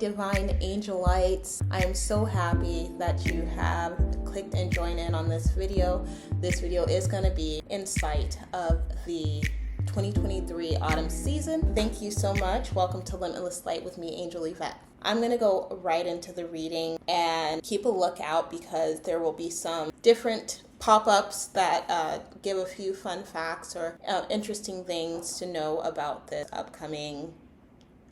divine angelites. I am so happy that you have clicked and joined in on this video. This video is going to be in sight of the 2023 autumn season. Thank you so much. Welcome to Limitless Light with me, Angel Yvette. I'm going to go right into the reading and keep a lookout because there will be some different pop-ups that give a few fun facts or interesting things to know about this upcoming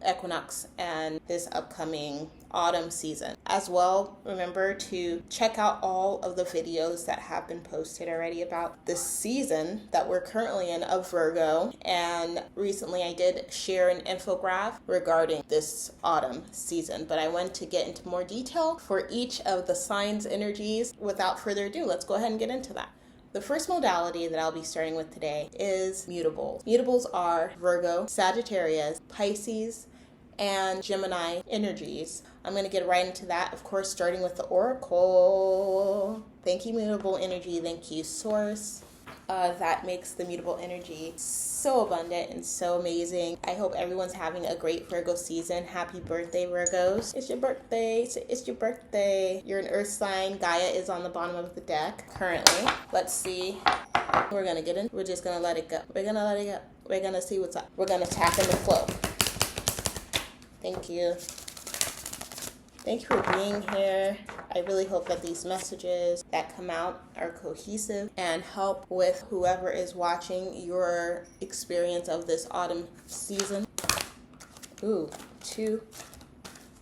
equinox and this upcoming autumn season. As well, remember to check out all of the videos that have been posted already about this season that we're currently in of Virgo. And recently I did share an infographic regarding this autumn season, but I want to get into more detail for each of the signs' energies. Without further ado, let's go ahead and get into that. The first modality that I'll be starting with today is mutables. Mutables are Virgo, Sagittarius, Pisces, and Gemini energies. I'm going to get right into that, of course, starting with the Oracle. Thank you, mutable energy. Thank you, Source. That makes the mutable energy so abundant and so amazing. I hope everyone's having a great Virgo season. Happy birthday, Virgos. It's your birthday. It's your birthday. You're an earth sign. Gaia is on the bottom of the deck currently. Let's see. We're going to get in. We're just going to let it go. We're going to let it go. We're going to see what's up. We're going to tap in the flow. Thank you. Thank you for being here. I really hope that these messages that come out are cohesive and help with whoever is watching your experience of this autumn season. Ooh, 2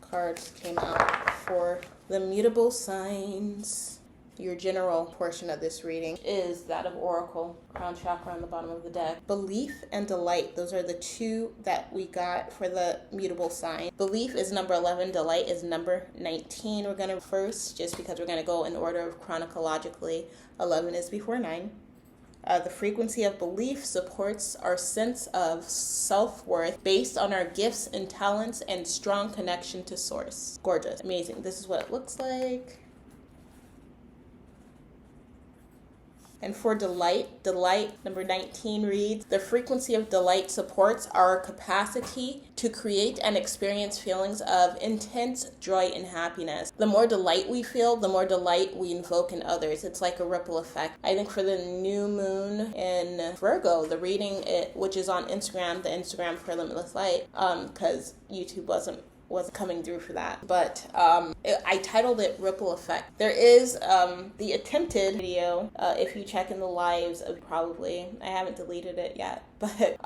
cards came out for the mutable signs. Your general portion of this reading is that of Oracle, crown chakra on the bottom of the deck. Belief and delight, those are the 2 that we got for the mutable sign. Belief is number 11, delight is number 19. We're going to first, just because we're going to go in order of chronologically, 11 is before 9. The frequency of belief supports our sense of self-worth based on our gifts and talents and strong connection to source. Gorgeous, amazing. This is what it looks like. And for delight, number 19 reads, the frequency of delight supports our capacity to create and experience feelings of intense joy and happiness. The more delight we feel, the more delight we invoke in others. It's like a ripple effect. I think for the new moon in Virgo, the reading, which is on Instagram, the Instagram for Limitless Light, because YouTube wasn't coming through for that. But I titled it Ripple Effect. There is the attempted video, if you check in the lives of probably, I haven't deleted it yet, but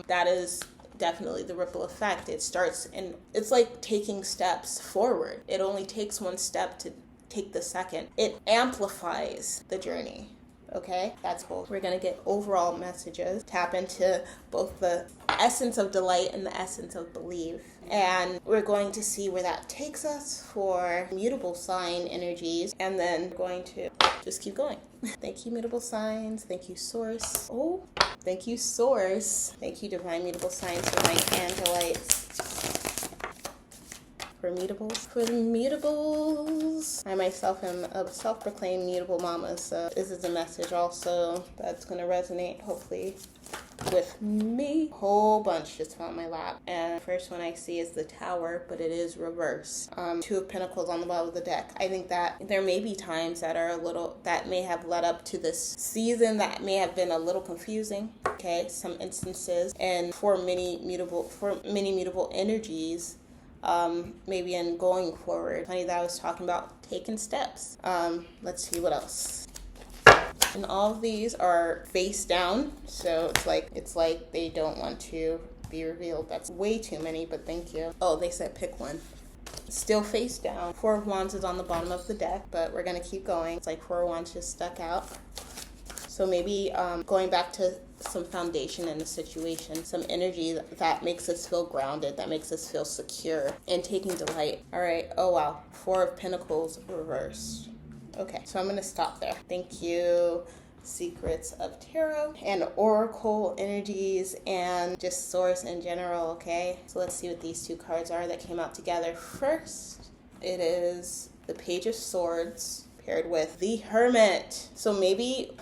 that is definitely the ripple effect. It starts and it's like taking steps forward. It only takes one step to take the second. It amplifies the journey. Okay, that's cool. We're going to get overall messages, tap into both the essence of delight and the essence of belief. And we're going to see where that takes us for mutable sign energies. And then we're going to just keep going. Thank you, mutable signs. Thank you, Source. Oh, thank you, Source. Thank you, divine mutable signs for my angelites. For the mutables, I myself am a self-proclaimed mutable mama, so this is a message also that's going to resonate hopefully with me. Whole bunch just fell in my lap, and the first one I see is the Tower, but it is reverse. 2 of Pentacles on the bottom of the deck. I think that there may be times that are that may have led up to this season that may have been a little confusing. Okay, some instances, and for many mutable energies. Maybe in going forward. Funny that I was talking about taking steps. Let's see what else. And all of these are face down, so it's like they don't want to be revealed. That's way too many, but thank you. Oh, they said pick one. Still face down. 4 of Wands is on the bottom of the deck, but we're gonna keep going. It's like 4 of Wands just stuck out. So maybe going back to some foundation in the situation, some energy that makes us feel grounded, that makes us feel secure, and taking delight. All right. Oh, wow. 4 of Pentacles reversed. Okay. So I'm going to stop there. Thank you. Secrets of Tarot and Oracle energies and just Source in general. Okay. So let's see what these 2 cards are that came out together. First, it is the Page of Swords paired with the Hermit. So maybe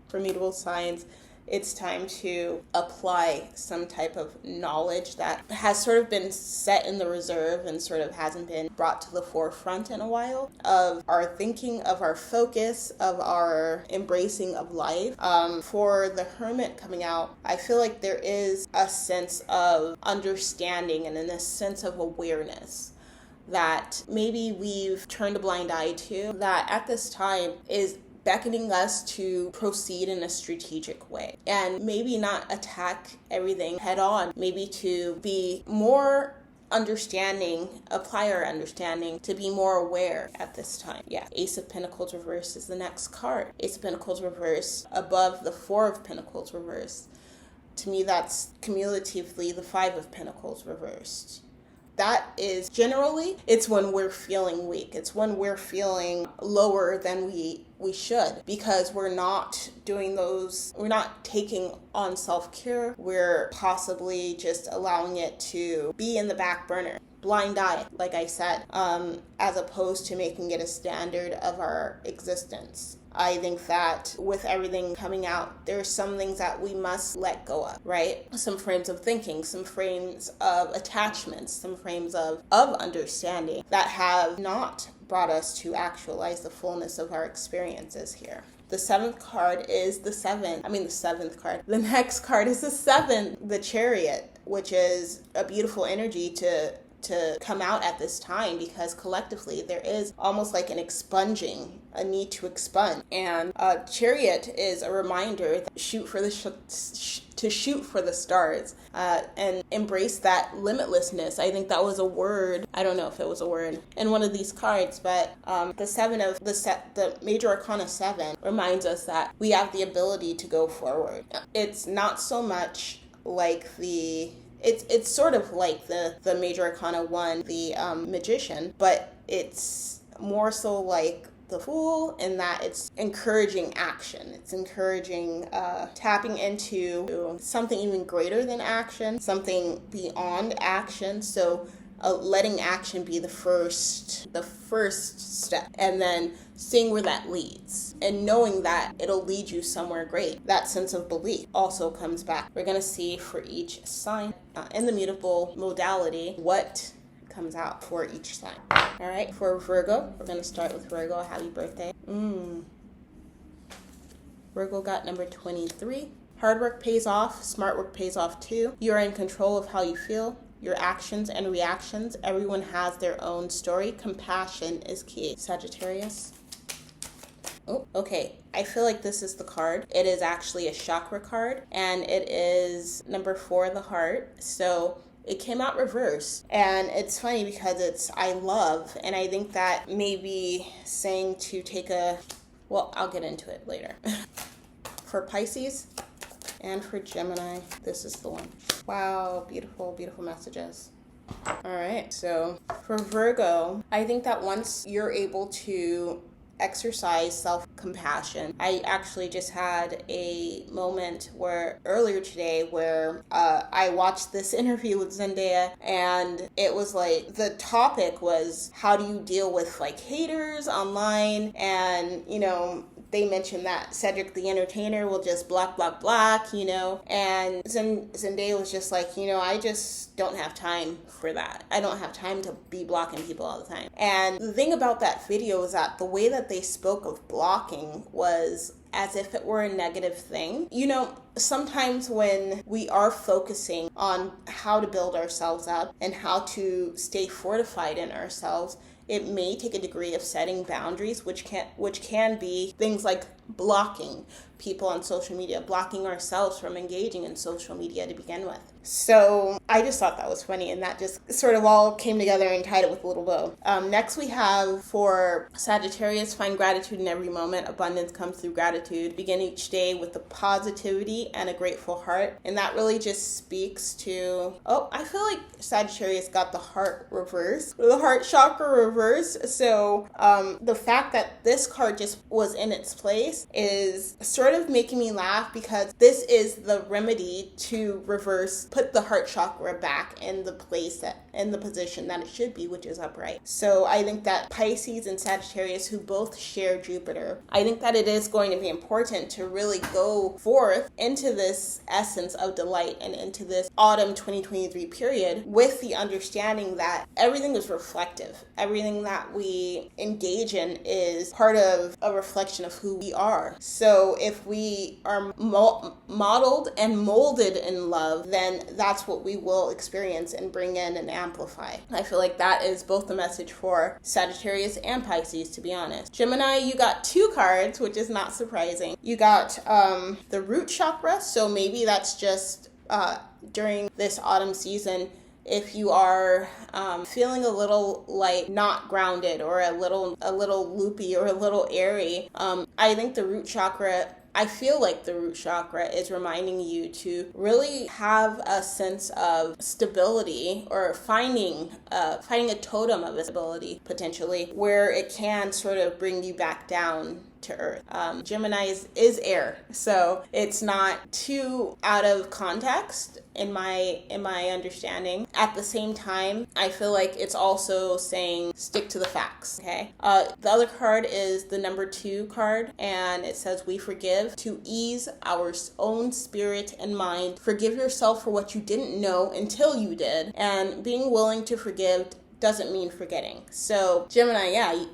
for mutable signs, It's time to apply some type of knowledge that has sort of been set in the reserve and sort of hasn't been brought to the forefront in a while, of our thinking, of our focus, of our embracing of life. For the Hermit coming out, I feel like there is a sense of understanding and a sense of awareness that maybe we've turned a blind eye to, that at this time is beckoning us to proceed in a strategic way and maybe not attack everything head on, maybe to be more understanding, apply our understanding to be more aware at this time. Yeah, Ace of Pentacles reverse is the next card. Ace of Pentacles reverse above the Four of Pentacles reverse. To me, that's cumulatively the Five of Pentacles reversed. That is generally, it's when we're feeling weak. It's when we're feeling lower than we should, because we're not doing those, we're not taking on self-care. We're possibly just allowing it to be in the back burner. Blind eye, like I said, as opposed to making it a standard of our existence. I think that with everything coming out, there's some things that we must let go of, right? Some frames of thinking, some frames of attachments, some frames of understanding that have not brought us to actualize the fullness of our experiences here. The seventh card is the seventh card. The next card is the seventh, the Chariot, which is a beautiful energy to come out at this time, because collectively there is almost like an expunging, a need to expunge. And Chariot is a reminder that shoot for the stars and embrace that limitlessness. I think that was a word. I don't know if it was a word in one of these cards, but the Major Arcana 7 reminds us that we have the ability to go forward. It's not so much like it's sort of like the Major Arcana 1, the Magician, but it's more so like the Fool, in that it's encouraging action. It's encouraging tapping into something even greater than action, something beyond action. So letting action be the first step, and then seeing where that leads and knowing that it'll lead you somewhere great. That sense of belief also comes back. We're going to see for each sign in the mutable modality what comes out for each sign. All right, for Virgo, we're going to start with Virgo. Happy birthday. Virgo got number 23. Hard work pays off. Smart work pays off too. You are in control of how you feel, your actions and reactions. Everyone has their own story. Compassion is key. Sagittarius. Oh, okay. I feel like this is the card. It is actually a chakra card, and it is number 4, the heart. So it came out reverse, and it's funny because it's I love, and I think that maybe saying to take well, I'll get into it later. For Pisces and for Gemini, this is the one. Wow, beautiful, beautiful messages. All right, so for Virgo, I think that once you're able to exercise self-compassion. I actually just had a moment earlier today where I watched this interview with Zendaya, and it was like the topic was, how do you deal with like haters online? And they mentioned that Cedric the Entertainer will just block, and Zendaya was just like, I just don't have time for that. I don't have time to be blocking people all the time. And the thing about that video is that the way that they spoke of blocking was as if it were a negative thing. Sometimes when we are focusing on how to build ourselves up and how to stay fortified in ourselves, it may take a degree of setting boundaries, which can be things like blocking people on social media, blocking ourselves from engaging in social media to begin with. So I just thought that was funny, and that just sort of all came together and tied it with a little bow. Next we have for Sagittarius, find gratitude in every moment. Abundance comes through gratitude. Begin each day with the positivity and a grateful heart. And that really just speaks to, I feel like Sagittarius got the heart reversed, the heart chakra reversed. So the fact that this card just was in its place Sagittarius is sort of making me laugh because this is the remedy to put the heart chakra back in the in the position that it should be, which is upright. So I think that Pisces and Sagittarius, who both share Jupiter, I think that it is going to be important to really go forth into this essence of delight and into this autumn 2023 period with the understanding that everything is reflective. Everything that we engage in is part of a reflection of who we are. So if we are modeled and molded in love, then that's what we will experience and bring in and amplify. I feel like that is both the message for Sagittarius and Pisces, to be honest. Gemini, you got 2 cards, which is not surprising. You got the root chakra, so maybe that's just during this autumn season, if you are feeling a little like not grounded or a little loopy or a little airy, I think the root chakra, I feel like the root chakra is reminding you to really have a sense of stability, or finding a totem of stability potentially, where it can sort of bring you back down to earth. Gemini is air, so it's not too out of context in my understanding. At the same time, I feel like it's also saying stick to the facts. Okay. The other card is the number 2 card, and it says we forgive to ease our own spirit and mind. Forgive yourself for what you didn't know until you did, and being willing to forgive doesn't mean forgetting. So Gemini,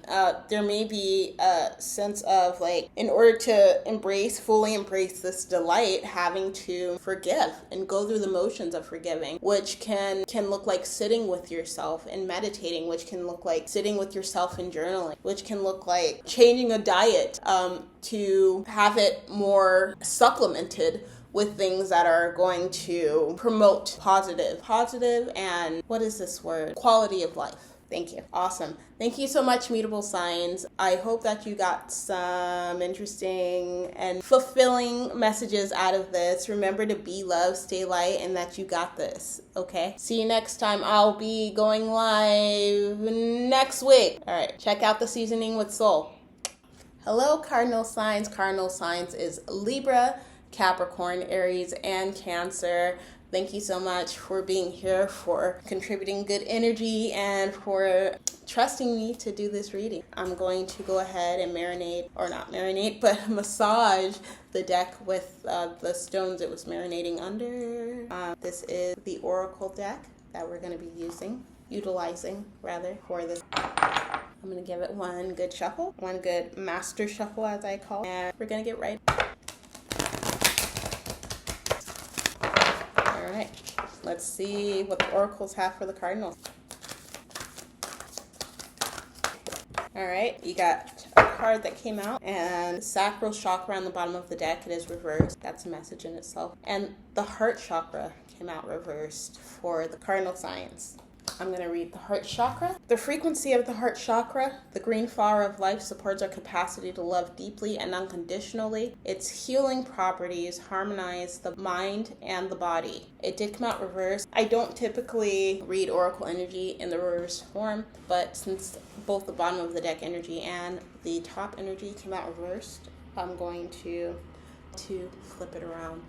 there may be a sense of like, in order to fully embrace this delight, having to forgive and go through the motions of forgiving, which can look like sitting with yourself and meditating, which can look like sitting with yourself and journaling, which can look like changing a diet to have it more supplemented with things that are going to promote positive, and what is this word? Quality of life. Thank you. Awesome. Thank you so much, Mutable Signs. I hope that you got some interesting and fulfilling messages out of this. Remember to be love, stay light, and that you got this, okay? See you next time. I'll be going live next week. All right, check out the Seasoning with Soul. Hello, Cardinal Signs. Cardinal Signs is Libra, Capricorn, Aries, and Cancer. Thank you so much for being here, for contributing good energy, and for trusting me to do this reading. I'm going to go ahead and massage the deck with the stones it was marinating under. This is the Oracle deck that we're going to be utilizing for this. I'm going to give it one good shuffle, one good master shuffle as I call it, and we're going to get right. All right, let's see what the oracles have for the Cardinals. All right, you got a card that came out, and the sacral chakra on the bottom of the deck, it is reversed. That's a message in itself. And the heart chakra came out reversed for the cardinal signs. I'm going to read the heart chakra. The frequency of the heart chakra, the green flower of life, supports our capacity to love deeply and unconditionally. Its healing properties harmonize the mind and the body. It did come out reversed. I don't typically read oracle energy in the reverse form, but since both the bottom of the deck energy and the top energy came out reversed, I'm going to flip it around.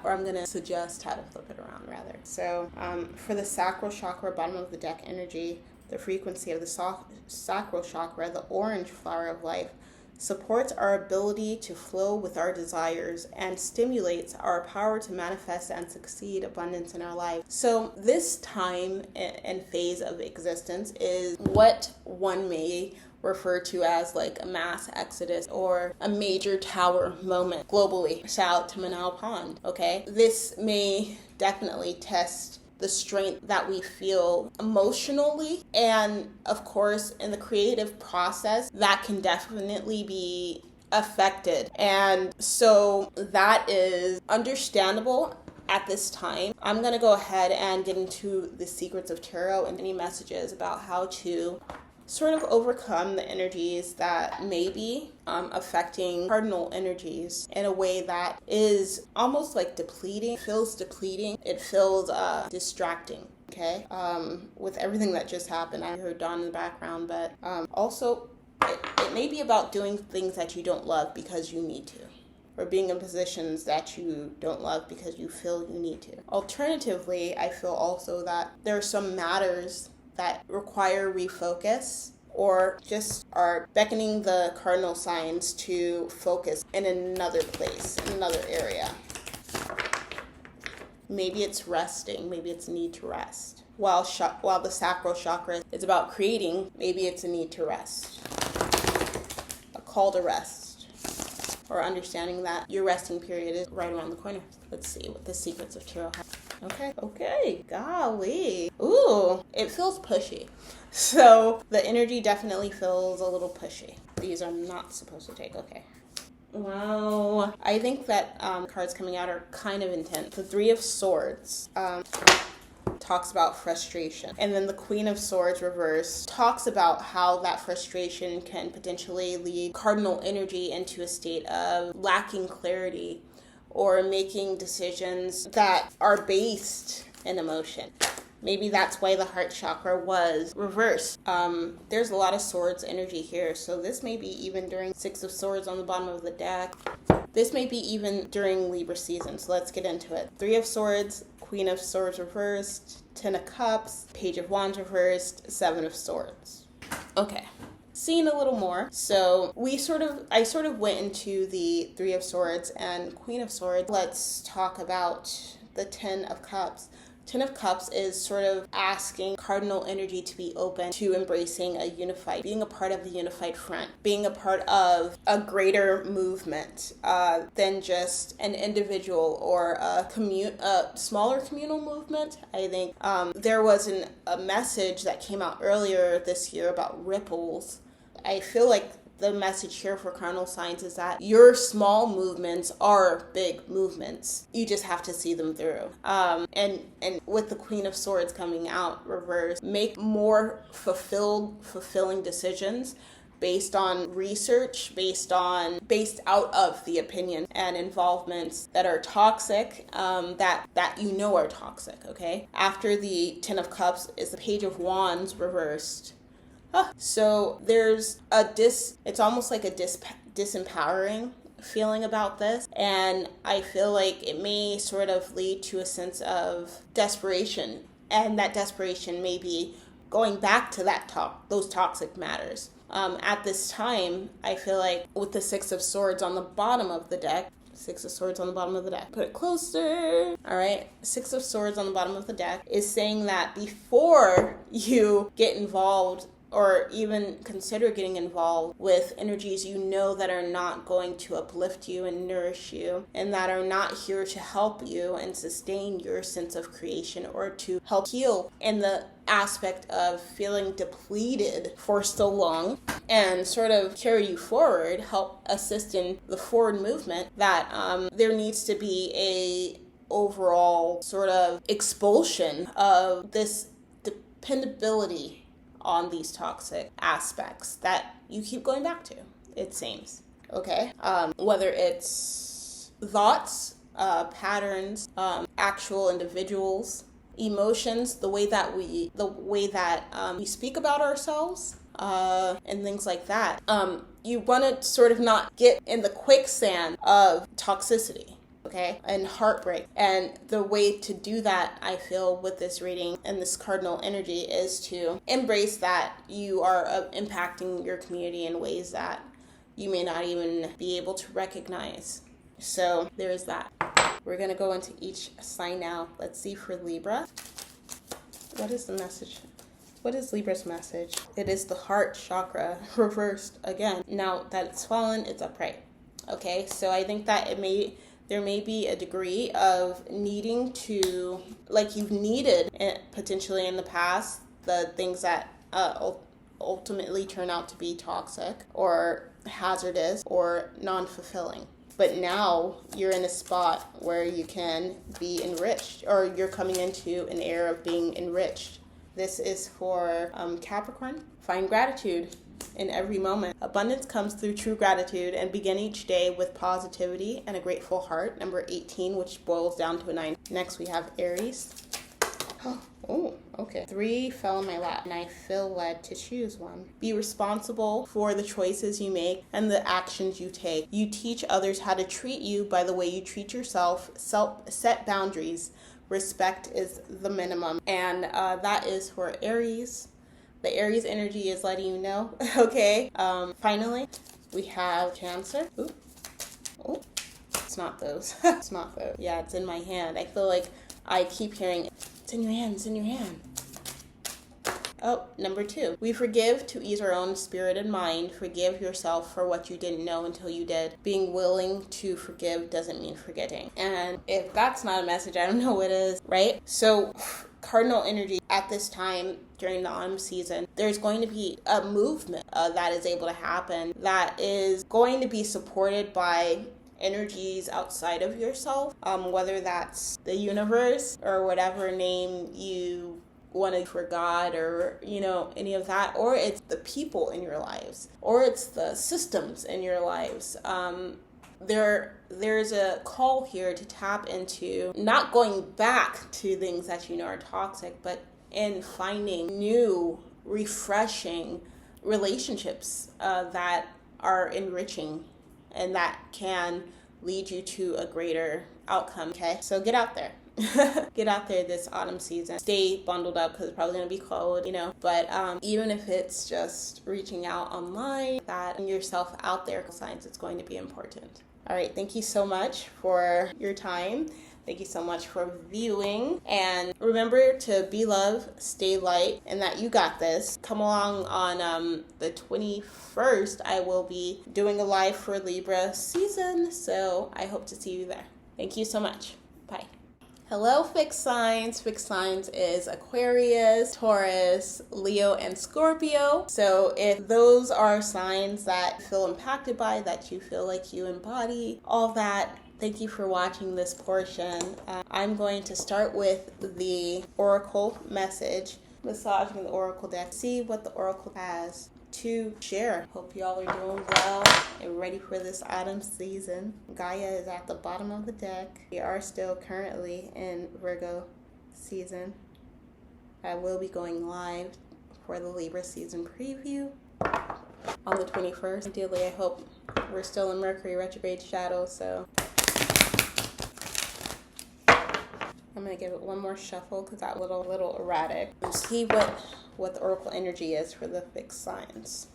Or I'm going to suggest how to flip it around, rather. So for the sacral chakra, bottom of the deck energy, the frequency of the sacral chakra, the orange flower of life, supports our ability to flow with our desires and stimulates our power to manifest and succeed abundance in our life. So this time and phase of existence is what one may refer to as like a mass exodus or a major tower moment globally. Shout out to Manal Pond, okay? This may definitely test the strength that we feel emotionally, and of course in the creative process that can definitely be affected. And so that is understandable at this time. I'm going to go ahead and get into the secrets of tarot and any messages about how to sort of overcome the energies that may be affecting cardinal energies in a way that is almost like depleting. It feels depleting. It feels distracting. Okay. With everything that just happened, I heard Dawn in the background, but also it may be about doing things that you don't love because you need to, or being in positions that you don't love because you feel you need to. Alternatively, I feel also that there are some matters that require refocus, or just are beckoning the cardinal signs to focus in another place, in another area. Maybe it's resting, maybe it's a need to rest. While the sacral chakra is about creating, maybe it's a need to rest, a call to rest, or understanding that your resting period is right around the corner. Let's see what the secrets of tarot have. Okay, golly. Ooh, it feels pushy. So the energy definitely feels a little pushy. These are not supposed to take, okay. Wow. I think that cards coming out are kind of intense. The Three of Swords talks about frustration. And then the Queen of Swords reverse talks about how that frustration can potentially lead cardinal energy into a state of lacking clarity, or making decisions that are based in emotion. Maybe that's why the heart chakra was reversed. There's a lot of swords energy here, so this may be even during Six of Swords on the bottom of the deck. This may be even during Libra season, so let's get into it. Three of Swords, Queen of Swords reversed, Ten of Cups, Page of Wands reversed, Seven of Swords. Okay. Seeing a little more. So I sort of went into the Three of Swords and Queen of Swords. Let's talk about the Ten of Cups. Ten of Cups is sort of asking cardinal energy to be open to embracing being a part of the unified front, being a part of a greater movement than just an individual or a smaller communal movement. I think there was a message that came out earlier this year about ripples. I feel like the message here for cardinal signs is that your small movements are big movements. You just have to see them through. And with the Queen of Swords coming out reverse, make more fulfilling decisions based on research, based out of the opinion and involvements that are toxic, that you know are toxic, okay? After the Ten of Cups is the Page of Wands reversed. So there's it's almost like a disempowering feeling about this, and I feel like it may sort of lead to a sense of desperation, and that desperation may be going back to those toxic matters. At this time, I feel like with the Six of Swords on the bottom of the deck, Six of Swords on the bottom of the deck. Put it closer. All right. Six of Swords on the bottom of the deck is saying that before you get involved or even consider getting involved with energies you know that are not going to uplift you and nourish you, and that are not here to help you and sustain your sense of creation, or to help heal in the aspect of feeling depleted for so long and sort of carry you forward, help assist in the forward movement, that there needs to be a overall sort of expulsion of this dependability on these toxic aspects that you keep going back to, it seems. Okay? Whether it's thoughts, patterns, actual individuals, emotions, the way that we speak about ourselves, and things like that. You want to sort of not get in the quicksand of toxicity. Okay, and heartbreak. And the way to do that, I feel, with this reading and this cardinal energy is to embrace that you are impacting your community in ways that you may not even be able to recognize. So there is that. We're going to go into each sign now. Let's see for Libra. What is the message? What is Libra's message? It is the heart chakra reversed again. Now that it's fallen, it's upright. Okay, so I think that there may be a degree of needing to, like you've needed potentially in the past, the things that ultimately turn out to be toxic or hazardous or non-fulfilling. But now you're in a spot where you can be enriched, or you're coming into an era of being enriched. This is for Capricorn. Find gratitude in every moment. Abundance comes through true gratitude, and begin each day with positivity and a grateful heart. Number 18, which boils down to a 9. Next we have Aries. Oh, okay. 3 fell in my lap, and I feel led to choose one. Be responsible for the choices you make and the actions you take. You teach others how to treat you by the way you treat yourself. Set boundaries. Respect is the minimum. And that is for Aries. The Aries energy is letting you know. Okay. Finally, we have Cancer. Ooh. Oh. It's not those. It's not those. Yeah, it's in my hand. I feel like I keep hearing, it's in your hand, it's in your hand. Oh, number 2. We forgive to ease our own spirit and mind. Forgive yourself for what you didn't know until you did. Being willing to forgive doesn't mean forgetting. And if that's not a message, I don't know what is, right? So, cardinal energy at this time during the autumn season, there's going to be a movement that is able to happen that is going to be supported by energies outside of yourself, whether that's the universe or whatever name you want to for God, or any of that, or it's the people in your lives, or it's the systems in your lives. There's a call here to tap into not going back to things that are toxic, but in finding new, refreshing relationships that are enriching and that can lead you to a greater outcome. Okay, so get out there. Get out there this autumn season. Stay bundled up because it's probably going to be cold, but even if it's just reaching out online, that yourself out there, signs, it's going to be important. All right, thank you so much for your time. Thank you so much for viewing. And remember to be love, stay light, and that you got this. Come along on the 21st. I will be doing a live for Libra season, so I hope to see you there. Thank you so much. Bye. Hello, fixed signs. Fixed signs is Aquarius, Taurus, Leo, and Scorpio. So if those are signs that you feel impacted by, that you feel like you embody, all that, thank you for watching this portion. I'm going to start with the Oracle message, massaging the Oracle deck, see what the Oracle has to share. Hope y'all are doing well and ready for this autumn season. Gaia is at the bottom of the deck. We are still currently in Virgo season. I will be going live for the Libra season preview on the 21st. Ideally, I hope we're still in Mercury retrograde shadow, so I'm going to give it one more shuffle because that little erratic. And see what the Oracle energy is for the fixed signs.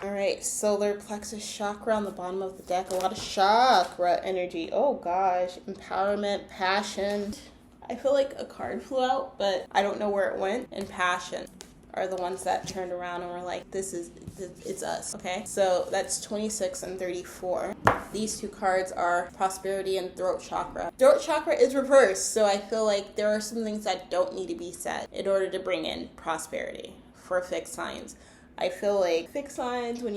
All right, solar plexus chakra on the bottom of the deck. A lot of chakra energy. Oh gosh, empowerment, passion. I feel like a card flew out, but I don't know where it went. And passion are the ones that turned around and were like, it's us, okay? So that's 26 and 34. These two cards are prosperity and throat chakra. Throat chakra is reversed, so I feel like there are some things that don't need to be said in order to bring in prosperity for fixed signs. I feel like fixed signs, when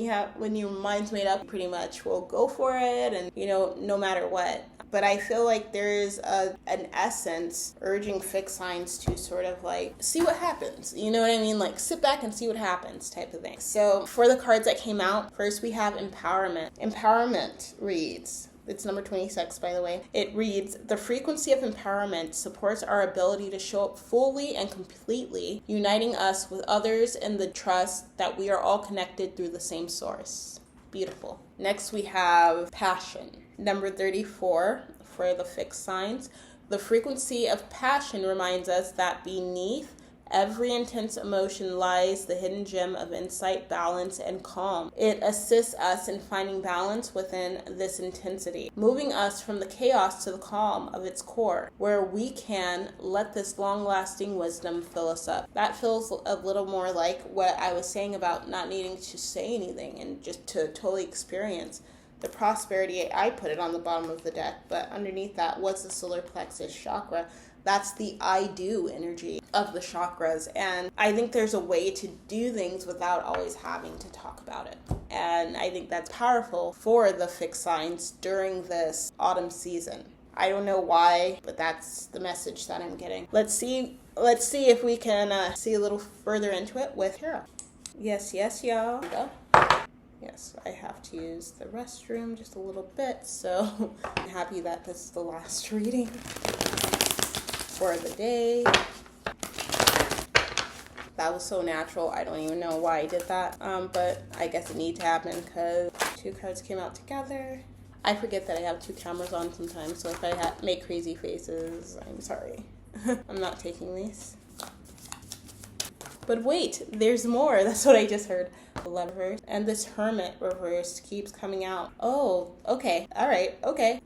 your mind's made up, pretty much will go for it, and no matter what. But I feel like there is an essence urging fixed signs to sort of like see what happens. You know what I mean? Like sit back and see what happens type of thing. So for the cards that came out, first we have empowerment. Empowerment reads, it's number 26, by the way. It reads, the frequency of empowerment supports our ability to show up fully and completely, uniting us with others in the trust that we are all connected through the same source. Beautiful. Next we have passion. Number 34 for the fixed signs. The frequency of passion reminds us that beneath every intense emotion lies the hidden gem of insight, balance, and calm. It assists us in finding balance within this intensity, moving us from the chaos to the calm of its core, where we can let this long-lasting wisdom fill us up. That feels a little more like what I was saying about not needing to say anything and just to totally experience the prosperity. I put it on the bottom of the deck, but underneath that was the solar plexus chakra. That's the I do energy of the chakras. And I think there's a way to do things without always having to talk about it. And I think that's powerful for the fixed signs during this autumn season. I don't know why, but that's the message that I'm getting. Let's see if we can see a little further into it with Hera. Yes, y'all. Go. Yes. minutes. I have to use the restroom just a little bit, so I'm happy that this is the last reading for the day. That was so natural. I don't even know why I did that, but I guess it needed to happen because 2 cards came out together. I forget that I have 2 cameras on sometimes, so if I make crazy faces, I'm sorry. I'm not taking these. But wait, there's more. That's what I just heard. The Lovers. And this Hermit reverse keeps coming out. Oh, okay. All right. Okay.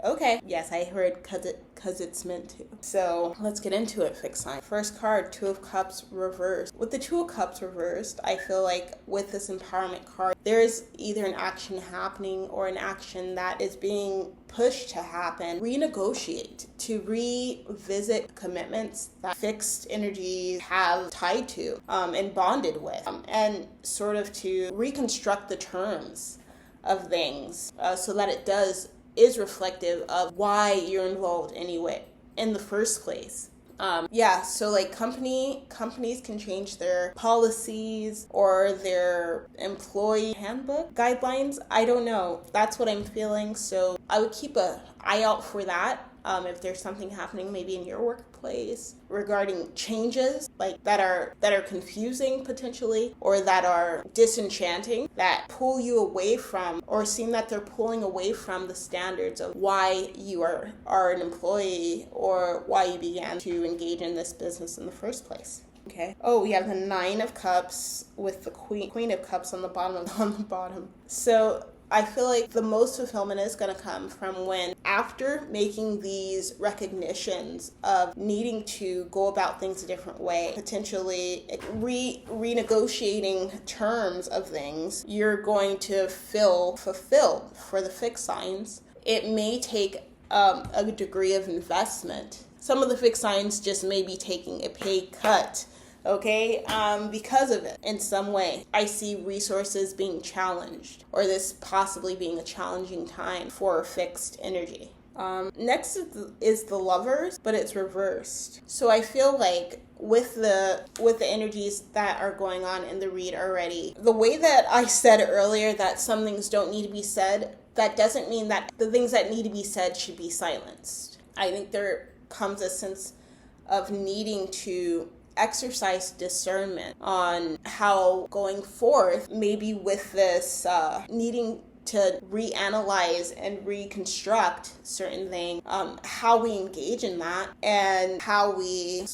Yes, I heard because it's meant to. So let's get into it, fixed sign. First card, 2 of Cups reversed. With the 2 of Cups reversed, I feel like with this empowerment card, there's either an action happening or an action that is being pushed to happen. Renegotiate, to revisit commitments that fixed energies have tied to and bonded with, and sort of to reconstruct the terms of things so that it is reflective of why you're involved anyway in the first place. So like companies can change their policies or their employee handbook guidelines. I don't know. That's what I'm feeling. So I would keep an eye out for that. If there's something happening maybe in your workplace regarding changes like that are confusing potentially, or that are disenchanting, that pull you away from, or seem that they're pulling away from the standards of why you are an employee or why you began to engage in this business in the first place. Okay. Oh, we have the 9 of Cups with the Queen of Cups on the bottom. So I feel like the most fulfillment is going to come from when, after making these recognitions of needing to go about things a different way, potentially renegotiating terms of things, you're going to feel fulfilled. For the fixed signs, it may take a degree of investment. Some of the fixed signs just may be taking a pay cut, okay, because of it in some way. I see resources being challenged, or this possibly being a challenging time for fixed energy. Next is the Lovers, but it's reversed. So I feel like with the energies that are going on in the read already, the way that I said earlier that some things don't need to be said, that doesn't mean that the things that need to be said should be silenced. I think there comes a sense of needing to exercise discernment on how going forth, maybe with this needing to reanalyze and reconstruct certain things, how we engage in that, and how we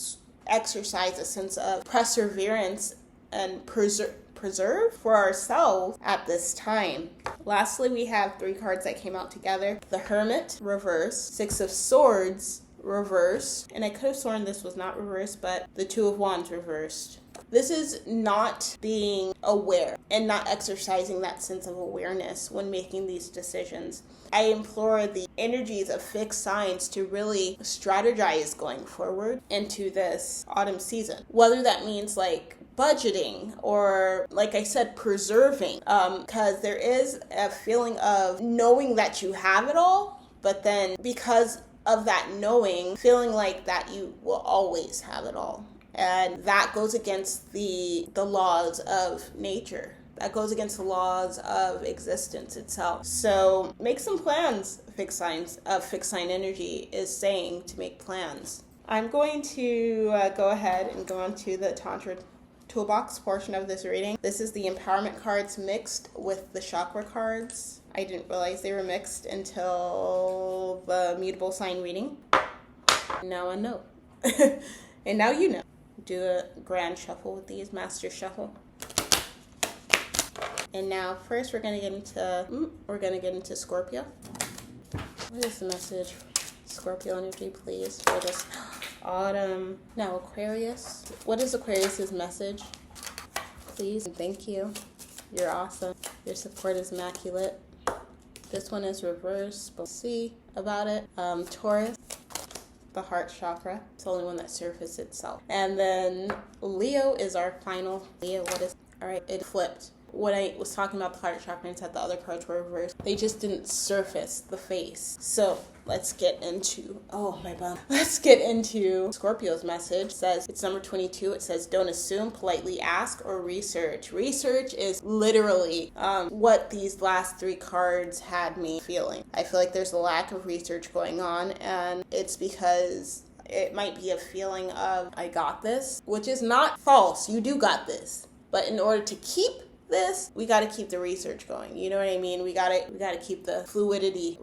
exercise a sense of perseverance and preserve for ourselves at this time. Lastly, we have 3 cards that came out together. The Hermit reversed, 6 of Swords reversed, and I could have sworn this was not reversed, but the 2 of Wands reversed. This is not being aware and not exercising that sense of awareness when making these decisions. I implore the energies of fixed signs to really strategize going forward into this autumn season, whether that means like budgeting or, like I said, preserving, because there is a feeling of knowing that you have it all, but then because of that knowing, feeling like that you will always have it all. And that goes against the laws of nature. That goes against the laws of existence itself. So make some plans, fixed signs. Fixed sign energy is saying to make plans. I'm going to go ahead and go on to the Tantra Toolbox portion of this reading. This is the empowerment cards mixed with the chakra cards. I didn't realize they were mixed until the mutable sign reading. Now I know. And now you know. Do a grand shuffle with these, master shuffle. And now first we're gonna get into Scorpio. What is the message? Scorpio energy, please, for this autumn. Now Aquarius. What is Aquarius's message? Please and thank you. You're awesome. Your support is immaculate. This one is reversed, but we'll see about it. Taurus, the heart chakra. It's the only one that surfaces itself. And then Leo is our final. Leo, what is... All right, it flipped. when I was talking about the heart chakra and said the other cards were reversed, they just didn't surface the face. So let's get into, let's get into Scorpio's message. It says, it's number 22. It says, don't assume, politely ask, or research. Research is literally what these last 3 cards had me feeling. I feel like there's a lack of research going on, and it's because it might be a feeling of, I got this, which is not false. You do got this. But in order to keep this, we got to keep the research going. You know what I mean? We got to keep the fluidity.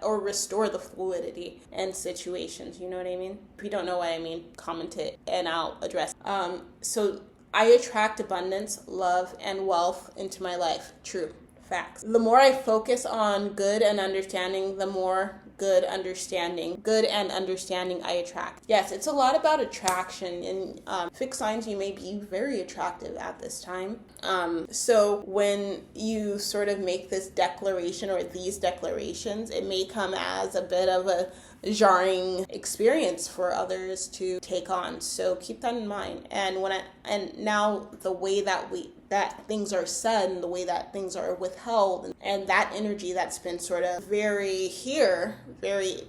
Or restore the fluidity in situations. You know what I mean? If you don't know what I mean, comment it and I'll address. So I attract abundance, love, and wealth into my life. True. Facts. The more I focus on good and understanding, the more good and understanding I attract. Yes, it's a lot about attraction. In fixed signs, you may be very attractive at this time. So when you sort of make this declaration or these declarations, it may come as a bit of a jarring experience for others to take on. So keep that in mind. And now the way that things are said and the way that things are withheld and that energy that's been sort of very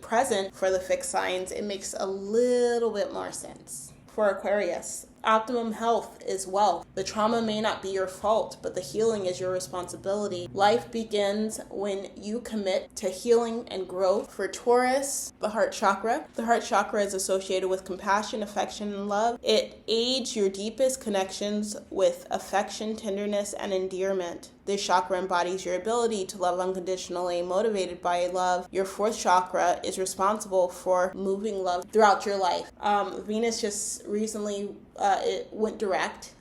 present for the fixed signs, it makes a little bit more sense. For Aquarius, optimum health is wealth. The trauma may not be your fault, but the healing is your responsibility. Life begins when you commit to healing and growth. For Taurus, the heart chakra. The heart chakra is associated with compassion, affection, and love. It aids your deepest connections with affection, tenderness, and endearment. This chakra embodies your ability to love unconditionally, motivated by love. Your 4th chakra is responsible for moving love throughout your life. Venus just recently it went direct.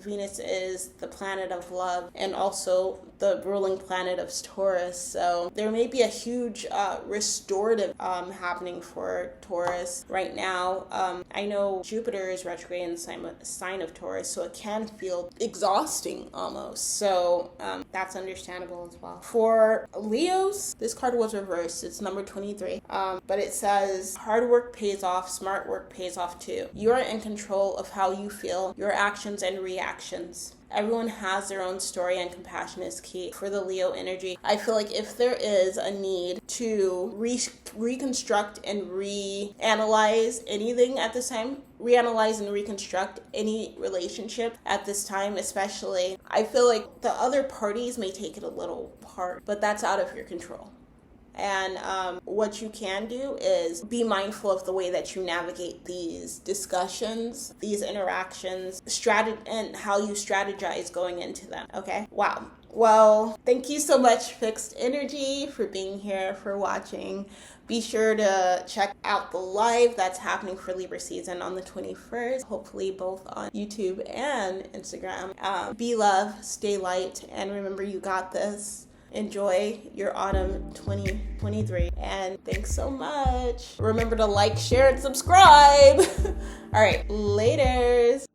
Venus is the planet of love and also the ruling planet of Taurus. So there may be a huge restorative happening for Taurus right now. I know Jupiter is retrograde in the sign of Taurus, so it can feel exhausting almost. So that's understandable as well. For Leos, this card was reversed. It's number 23. But it says, hard work pays off, smart work pays off too. You are in control of how you feel, your actions and reactions. Everyone has their own story, and compassion is key. For the Leo energy, I feel like if there is a need to reconstruct and reanalyze anything at this time, reanalyze and reconstruct any relationship at this time especially, I feel like the other parties may take it a little hard, but that's out of your control. And what you can do is be mindful of the way that you navigate these discussions, these interactions, and how you strategize going into them. Okay? Wow. Well, thank you so much, Fixed Energy, for being here, for watching. Be sure to check out the live that's happening for Libra season on the 21st, hopefully both on YouTube and Instagram. Be love, stay light, and remember, you got this. Enjoy your autumn 2023, and thanks so much. Remember to like, share, and subscribe. All right, laters.